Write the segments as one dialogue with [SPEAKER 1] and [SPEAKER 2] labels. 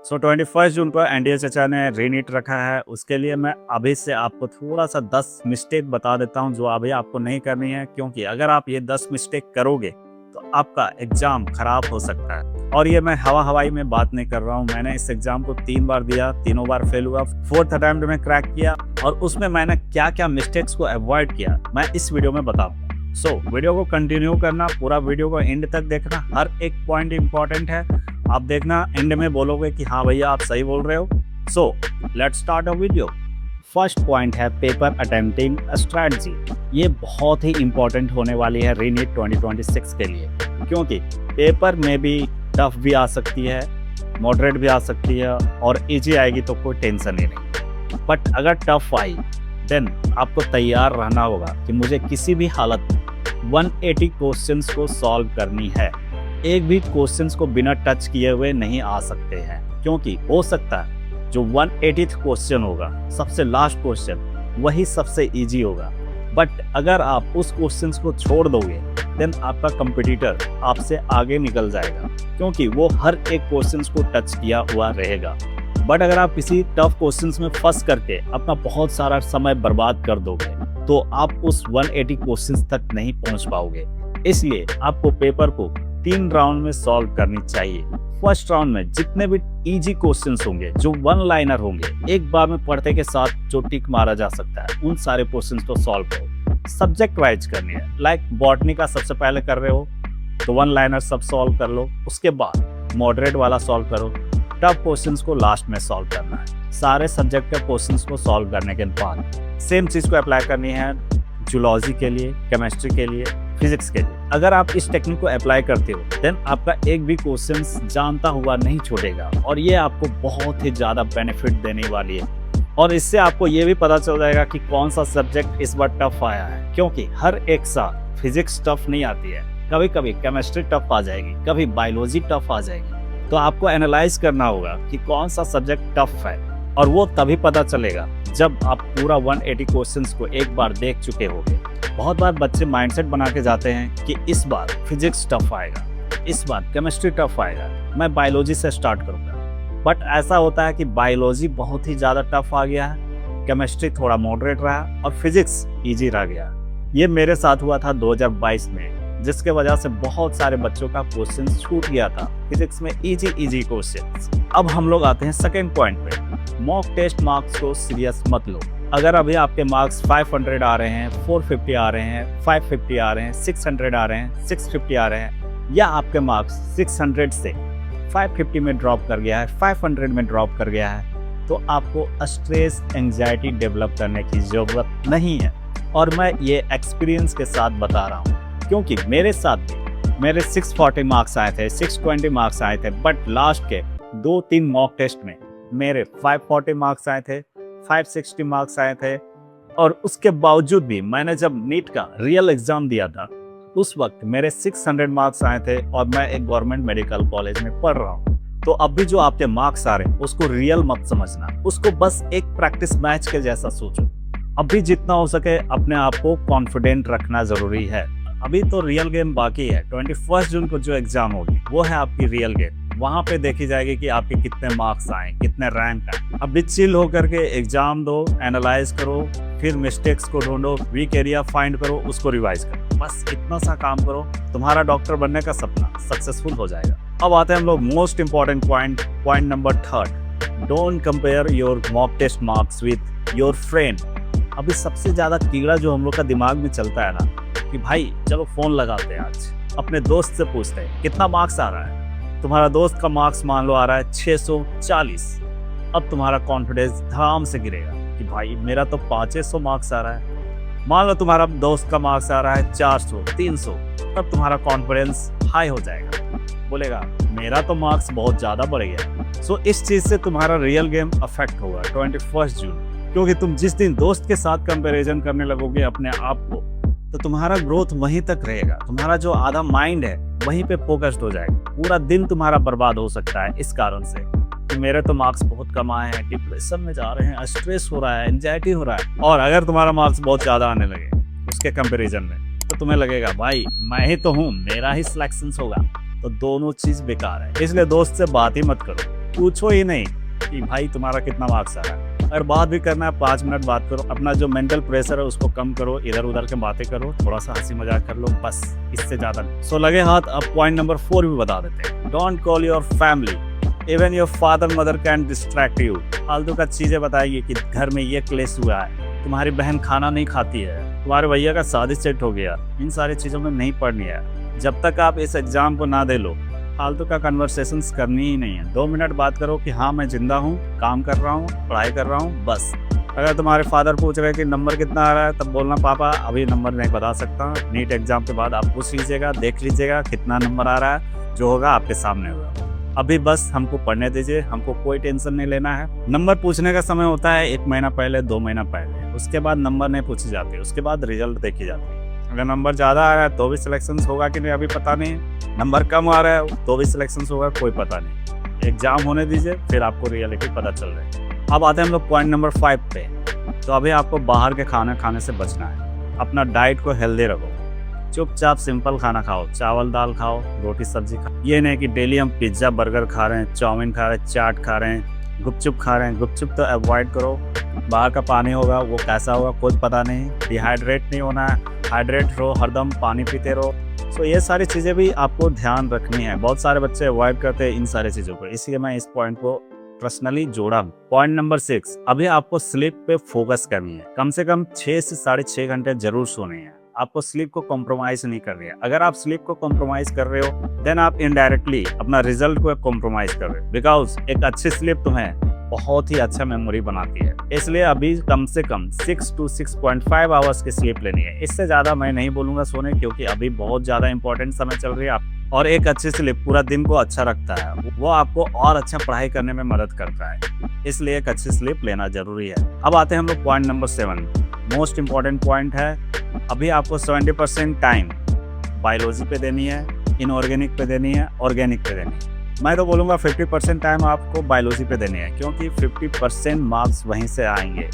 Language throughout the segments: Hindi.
[SPEAKER 1] 21 जून को एनडीए चचा ने रीनीट रखा है। उसके लिए मैं अभी से आपको थोड़ा सा 10 मिस्टेक बता देता हूं जो अभी आपको नहीं करनी है, क्योंकि अगर आप ये 10 मिस्टेक करोगे तो आपका एग्जाम खराब हो सकता है। और ये मैं हवाई में बात नहीं कर रहा हूँ। मैंने इस एग्जाम को 3 बार दिया, तीनों बार फेल हुआ। 4th अटेम्प्ट में क्रैक किया और उसमें मैंने क्या क्या मिस्टेक्स को अवॉइड किया मैं इस वीडियो में बताऊंगा। वीडियो को कंटिन्यू करना, पूरा वीडियो को एंड तक देखना। हर एक पॉइंट इंपॉर्टेंट है। आप देखना, एंड में बोलोगे कि हाँ भैया आप सही बोल रहे हो। Let's start a video. First point है पेपर अटेम्प्टिंग स्ट्रैटेजी। ये बहुत ही इंपॉर्टेंट होने वाली है रीनीट 2026 के लिए, क्योंकि पेपर में भी टफ भी आ सकती है, मॉडरेट भी आ सकती है और इजी आएगी तो कोई टेंशन ही नहीं। बट अगर टफ आई देन आपको तैयार रहना होगा कि मुझे किसी भी हालत में 180 क्वेश्चंस को सॉल्व करनी है। एक भी क्वेश्चंस को बिना टच किए हुए नहीं आ सकते हैं, क्योंकि हो सकता है जो 180th क्वेश्चन होगा, सबसे लास्ट क्वेश्चन, वही सबसे इजी होगा। बट अगर आप उस क्वेश्चंस को छोड़ दोगे देन आपका कंपटीटर आपसे आगे निकल जाएगा, क्योंकि वो हर एक क्वेश्चंस को टच किया हुआ रहेगा। बट अगर आप किसी टफ क्वेश्चंस में फंस करके अपना बहुत सारा समय बर्बाद कर दोगे तो आप उस 180 क्वेश्चंस तक नहीं पहुंच पाओगे। इसलिए आपको पेपर को 3 राउंड में सॉल्व करनी चाहिए। फर्स्ट राउंड में जितने भी इजी क्वेश्चंस होंगे, जो 1 लाइनर होंगे, एक बार में पढ़ते के साथ जो टिक मारा जा सकता है, उन सारे क्वेश्चंस को सॉल्व करो। सब्जेक्ट वाइज करनी है। लाइक बॉटनी का सबसे पहले कर रहे हो तो 1 लाइनर सब सॉल्व कर लो, उसके बाद मॉडरेट वाला सॉल्व करो, टफ क्वेश्चंस को लास्ट में सॉल्व करना है। सारे सब्जेक्ट के क्वेश्चंस को सॉल्व करने के बाद सेम चीज को अप्लाई करनी है जूलॉजी के लिए, केमिस्ट्री के लिए, फिजिक्स के लिए। अगर आप इस टेक्निक को अप्लाई करते हो देन आपका एक भी क्वेश्चन जानता हुआ नहीं छोड़ेगा और ये आपको बहुत ही ज्यादा बेनिफिट देने वाली है। और इससे आपको ये भी पता चल जाएगा कि कौन सा सब्जेक्ट इस बार टफ आया है, क्योंकि हर एक साल फिजिक्स टफ नहीं आती है। कभी कभी केमिस्ट्री टफ आ जाएगी, कभी बायोलॉजी टफ आ जाएगी। तो आपको एनालाइज करना होगा कि कौन सा सब्जेक्ट टफ है, और वो तभी पता चलेगा जब आप पूरा 180 क्वेश्चंस को एक बार देख चुके होंगे। बहुत बार बच्चे माइंडसेट बना के जाते हैं कि इस बार फिजिक्स टफ आएगा, इस बार केमिस्ट्री टफ आएगा, मैं बायोलॉजी से स्टार्ट करूंगा। बट ऐसा होता है कि बायोलॉजी बहुत ही ज़्यादा टफ आ गया है, केमिस्ट्री थोड़ा मॉडरेट रहा और फिजिक्स ईजी रह गया। ये मेरे साथ हुआ था 2022 में, जिसके वजह से बहुत सारे बच्चों का क्वेश्चन छूट गया था फिजिक्स में, इजी क्वेश्चंस। अब हम लोग आते हैं सेकंड पॉइंट पे। मॉक टेस्ट मार्क्स को सीरियस मत लो। अगर अभी आपके मार्क्स 500 आ रहे हैं, 450 आ रहे हैं, 550 आ रहे हैं, 600 आ रहे हैं, 650 आ रहे हैं, या आपके मार्क्स 600 से 550 में ड्रॉप कर गया है, 500 में ड्रॉप कर गया है, तो आपको स्ट्रेस एंजाइटी डेवलप करने की जरूरत नहीं है। और मैं ये एक्सपीरियंस के साथ बता रहा हूँ, क्योंकि मेरे साथ भी मेरे 640 मार्क्स आए थे, 620 मार्क्स आए थे, बट लास्ट के 2-3 मॉक टेस्ट में मेरे 540 मार्क्स आए थे, 560 मार्क्स आए थे। और उसके बावजूद भी मैंने जब नीट का रियल एग्जाम दिया था उस वक्त मेरे 600 मार्क्स आए थे और मैं एक गवर्नमेंट मेडिकल कॉलेज में पढ़ रहा हूँ। तो अब भी जो आपके मार्क्स आ रहे हैं उसको रियल मत समझना, उसको बस एक प्रैक्टिस मैच के जैसा सोचो। अभी जितना हो सके अपने आप को कॉन्फिडेंट रखना जरूरी है। अभी तो रियल गेम बाकी है। 21 जून को जो एग्जाम होगी वो है आपकी रियल गेम। वहां पे देखी जाएगी कि आपके कितने मार्क्स आए, कितने रैंक आए। अभी चिल होकर के एग्जाम दो, एनालाइज करो, फिर मिस्टेक्स को ढूंढो, वीक एरिया फाइंड करो, उसको रिवाइज करो। बस इतना सा काम करो, तुम्हारा डॉक्टर बनने का सपना सक्सेसफुल हो जाएगा। अब आते हैं हम लोग most important point number 3। Don't compare your mock test marks with your friend. अभी सबसे ज्यादा कीड़ा जो हम लोग का दिमाग में चलता है ना, कि भाई चलो फोन लगाते हैं, आज अपने दोस्त से पूछते हैं कितना मार्क्स आ रहा है। तुम्हारा दोस्त का मार्क्स मान लो आ रहा है 640। अब तुम्हारा कॉन्फिडेंस धड़ाम से गिरेगा कि भाई मेरा तो 500 मार्क्स आ रहा है। मान लो तुम्हारा दोस्त का मार्क्स आ रहा है 400, 300, तब तुम्हारा कॉन्फिडेंस हाई हो जाएगा, बोलेगा मेरा तो मार्क्स बहुत ज्यादा बढ़ गया। इस चीज से तुम्हारा रियल गेम अफेक्ट होगा 21 जून, क्योंकि तुम जिस दिन दोस्त के साथ कंपैरिजन करने लगोगे अपने आप को, तो तुम्हारा ग्रोथ वहीं तक रहेगा। तुम्हारा जो आधा माइंड है वहीं पे फोकस्ड हो जाएगा। पूरा दिन तुम्हारा बर्बाद हो सकता है इस कारण से कि मेरे तो मार्क्स बहुत कम आए हैं, डिप्रेशन में जा रहे हैं, स्ट्रेस हो रहा है, एंजाइटी हो रहा है। और अगर तुम्हारा मार्क्स बहुत ज्यादा आने लगे उसके कंपैरिजन में, तो तुम्हें लगेगा भाई मैं ही तो हूँ, मेरा ही सिलेक्शन होगा। तो दोनों चीज बेकार है। इसलिए दोस्त से बात ही मत करो। पूछो ही नहीं कि भाई तुम्हारा कितना मार्क्स आ रहा है। अगर बात भी करना है 5 मिनट बात करो, अपना जो मेंटल प्रेशर है उसको कम करो, इधर उधर के बातें करो, थोड़ा सा हंसी मजाक कर लो, बस इससे ज्यादा नहीं। सो लगे हाथ, अब पॉइंट नंबर 4 भी बता देते हैं। Don't call your family, even your father mother can distract you. फालतू का चीजें बताएगी कि घर में ये क्लेश हुआ है, तुम्हारी बहन खाना नहीं खाती है, तुम्हारे भैया का शादी सेट हो गया, इन सारी चीजों में नहीं पढ़नी है। जब तक आप इस एग्जाम को ना दे लो, फालतू का कन्वर्सेशंस करनी ही नहीं है। 2 मिनट बात करो कि हाँ मैं जिंदा हूँ, काम कर रहा हूँ, पढ़ाई कर रहा हूँ, बस। अगर तुम्हारे फादर पूछ रहे हैं कि नंबर कितना आ रहा है, तब बोलना पापा अभी नंबर नहीं बता सकता, नीट एग्जाम के बाद आप पूछ लीजिएगा, देख लीजिएगा कितना नंबर आ रहा है, जो होगा आपके सामने होगा। अभी बस हमको पढ़ने दीजिए, हमको कोई टेंशन नहीं लेना है। नंबर पूछने का समय होता है 1 महीना पहले, 2 महीना पहले, उसके बाद नंबर नहीं पूछे जाते, उसके बाद रिजल्ट देखी जाती है। अगर नंबर ज़्यादा आ रहा है तो भी सिलेक्शन होगा कि नहीं अभी पता नहीं, नंबर कम आ रहा है तो भी सिलेक्शन होगा कोई पता नहीं। एग्जाम होने दीजिए, फिर आपको रियलिटी पता चल रही है। अब आते हैं हम लोग पॉइंट नंबर 5 पे। तो अभी आपको बाहर के खाना खाने से बचना है, अपना डाइट को हेल्दी रखो, चुपचाप सिंपल खाना खाओ, चावल दाल खाओ, रोटी सब्जी खाओ। ये नहीं कि डेली हम पिज्ज़ा बर्गर खा रहे हैं, चाउमीन खा रहे हैं, चाट खा रहे हैं, गुपचुप खा रहे हैं। गुपचुप तो अवॉइड करो, बाहर का पानी होगा वो कैसा होगा कोई पता नहीं, डिहाइड्रेट नहीं होना है, हाइड्रेट रहो, हरदम पानी पीते रहो। सो ये सारी चीज़ें भी आपको ध्यान रखनी है। बहुत सारे बच्चे अवॉइड करते हैं इन सारी चीज़ों को, इसलिए मैं इस पॉइंट को पर्सनली जोड़ा। पॉइंट नंबर 6, अभी आपको स्लीप पे फोकस करनी है। कम से कम 6 से 6.5 घंटे जरूर सोने हैं। आपको स्लीप को कॉम्प्रोमाइज नहीं कर रही है। अगर आप स्लीप को कॉम्प्रोमाइज कर रहे हो, देन आप इनडायरेक्टली अपना रिजल्ट को कॉम्प्रोमाइज कर रहे हो, बिकॉज एक अच्छी स्लीप तुम्हें बहुत ही अच्छा मेमोरी बनाती है। इसलिए अभी कम से कम 6 to 6.5 आवर्स की स्लीप लेनी है। इससे ज़्यादा मैं नहीं बोलूँगा सोने, क्योंकि अभी बहुत ज़्यादा इंपॉर्टेंट समय चल रही है। और एक अच्छी स्लीप पूरा दिन को अच्छा रखता है, वो आपको और अच्छा पढ़ाई करने में मदद करता है। इसलिए एक अच्छी स्लीप लेना जरूरी है। अब आते हैं हम लोग point number 7, most important point है। अभी आपको 70% टाइम बायोलॉजी पे देनी है, इनऑर्गेनिक पे देनी है, ऑर्गेनिक पे देनी है। मैं तो बोलूँगा 50% टाइम आपको बायोलॉजी पे देनी है, क्योंकि 50% मार्क्स वहीं से आएंगे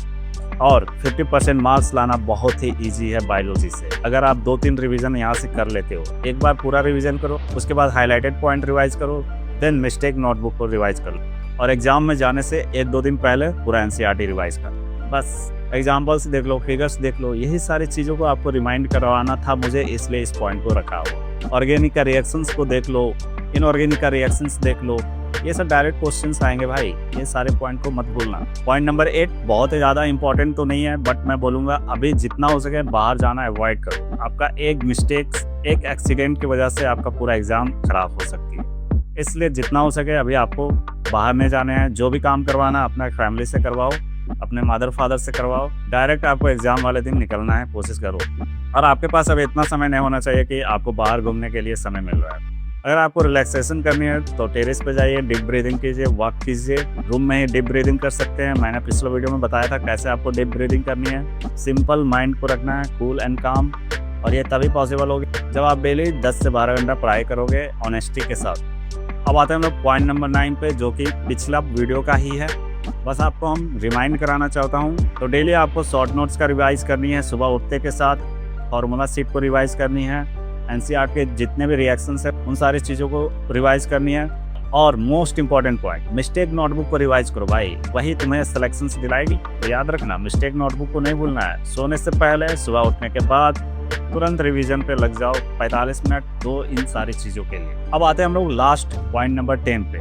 [SPEAKER 1] और 50% मार्क्स लाना बहुत ही इजी है बायोलॉजी से। अगर आप 2-3 रिवीजन यहाँ से कर लेते हो, एक बार पूरा रिवीजन करो, उसके बाद हाईलाइटेड पॉइंट रिवाइज करो, देन मिस्टेक नोटबुक को रिवाइज कर लो, और एग्जाम में जाने से 1-2 दिन पहले पूरा एनसीईआरटी रिवाइज कर लो। बस एग्जाम्पल्स देख लो, फिगर्स देख लो, यही सारी चीज़ों को आपको रिमाइंड करवाना था मुझे, इसलिए इस पॉइंट को रखा हुआ। ऑर्गेनिक का रिएक्शंस को देख लो, इनऑर्गेनिक का रिएक्शंस देख लो, ये सब डायरेक्ट क्वेश्चंस आएंगे भाई, ये सारे पॉइंट को मत भूलना। पॉइंट नंबर 8 बहुत ही ज़्यादा इंपॉर्टेंट तो नहीं है, बट मैं बोलूँगा अभी जितना हो सके बाहर जाना अवॉइड करो। आपका एक मिस्टेक, एक एक्सीडेंट की वजह से आपका पूरा एग्जाम खराब हो सकती है। इसलिए जितना हो सके अभी आपको बाहर नहीं जाने हैं। जो भी काम करवाना अपना फैमिली से करवाओ, अपने मदर फादर से करवाओ। डायरेक्ट आपको एग्जाम वाले दिन निकलना है, कोशिश करो। और आपके पास अब इतना समय नहीं होना चाहिए कि आपको बाहर घूमने के लिए समय मिल रहा है। अगर आपको रिलैक्सेशन करनी है तो टेरेस पे जाइए, डीप ब्रीदिंग कीजिए, वॉक कीजिए। रूम में ही डीप ब्रीदिंग कर सकते हैं, मैंने पिछले वीडियो में बताया था कैसे आपको डीप ब्रीदिंग करनी है। सिंपल माइंड को रखना है, कूल एंड काम, और ये तभी पॉसिबल होगी जब आप डेली 10 से 12 घंटा पढ़ाई करोगे ऑनेस्टी के साथ। अब आते हैं हम लोग पॉइंट नंबर 9 पे, जो कि पिछला वीडियो का ही है। बस आपको हम रिमाइंड कराना चाहता हूँ। तो डेली आपको शॉर्ट नोट्स का रिवाइज करनी है, सुबह उठते के साथ फॉर्मूला शीट को रिवाइज करनी है, एनसीईआरटी के जितने भी रिएक्शंस है उन सारी चीज़ों को रिवाइज करनी है। और most important point, mistake notebook को रिवाइज करो भाई, वही तुम्हें सिलेक्शन दिलाएगी। तो याद रखना, मिस्टेक नोटबुक को नहीं भूलना है। सोने से पहले, सुबह उठने के बाद तुरंत रिवीजन पे लग जाओ, 45 मिनट दो इन सारी चीज़ों के लिए। अब आते हैं हम लोग लास्ट पॉइंट नंबर 10 पे,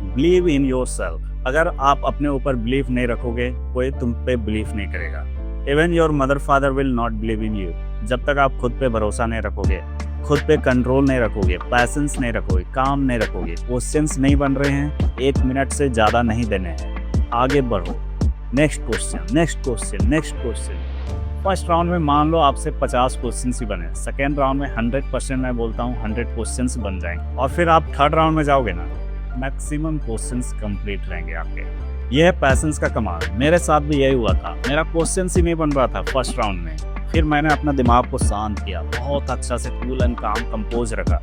[SPEAKER 1] बिलीव इन योरसेल्फ। अगर आप अपने ऊपर बिलीव नहीं रखोगे, कोई तुम पे बिलीव नहीं करेगा। Even your mother father will not believe in you. जब तक आप खुद पे भरोसा नहीं रखोगे, खुद पे कंट्रोल नहीं रखोगे, पैसेंस नहीं रखोगे, काम नहीं रखोगे, क्वेश्चंस नहीं बन रहे हैं, 1 मिनट से ज़्यादा नहीं देने हैं, आगे बढ़ो। Next question, next question, next question. First round में मान लो आपसे 50 क्वेश्चन ही बने, सेकेंड राउंड में 100% मैं बोलता हूँ 100 क्वेश्चन बन जाएंगे, और फिर आप थर्ड राउंड में जाओगे ना, मैक्सिमम क्वेश्चंस कंप्लीट रहेंगे आपके। यह है पैसेंस का कमाल। मेरे साथ भी यही हुआ था, मेरा क्वेश्चन ही नहीं बन रहा था फर्स्ट राउंड में। फिर मैंने अपना दिमाग को शांत किया, बहुत अच्छा से कूल एंड काम कंपोज रखा।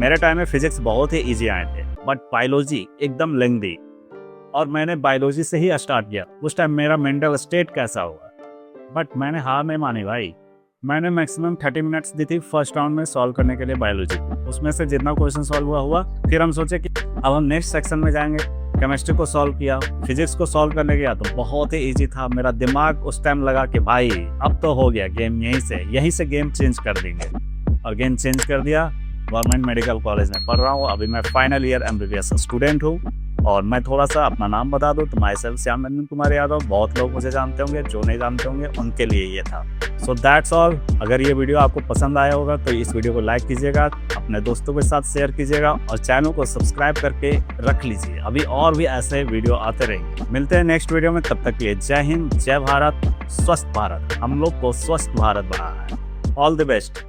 [SPEAKER 1] मेरे टाइम में फिजिक्स बहुत ही इजी आए थे, बट बायोलॉजी एकदम लेंथी, और मैंने बायोलॉजी से ही स्टार्ट किया। उस टाइम मेरा मेंटल स्टेट कैसा होगा, बट मैंने हार नहीं मानी भाई। मैंने मैक्सिमम 30 मिनट्स दी थी फर्स्ट राउंड में सॉल्व करने के लिए बायोलॉजी। उसमें से जितना क्वेश्चन सॉल्व हुआ, फिर हम सोचे कि अब हम नेक्स्ट सेक्शन में जाएंगे। केमिस्ट्री को सॉल्व किया, फिजिक्स को सॉल्व करने गया तो बहुत ही इजी था। मेरा दिमाग उस टाइम लगा कि भाई अब तो हो गया गेम, यहीं से गेम चेंज कर देंगे, और गेम चेंज कर दिया। गवर्नमेंट मेडिकल कॉलेज में पढ़ रहा हूँ, अभी मैं फाइनल ईयर MBBS स्टूडेंट हूँ। और मैं थोड़ा सा अपना नाम बता दूँ तो माई सेल्फ श्याम रंजन कुमार यादव। बहुत लोग मुझे जानते होंगे, जो नहीं जानते होंगे उनके लिए ये था। So that's all. अगर ये वीडियो आपको पसंद आया होगा तो इस वीडियो को लाइक कीजिएगा, अपने दोस्तों के साथ शेयर कीजिएगा और चैनल को सब्सक्राइब करके रख लीजिए। अभी और भी ऐसे वीडियो आते रहेंगे। मिलते हैं नेक्स्ट वीडियो में, तब तक के लिए जय हिंद, जय भारत, स्वस्थ भारत। हम लोग को स्वस्थ भारत बनाना है। All the best.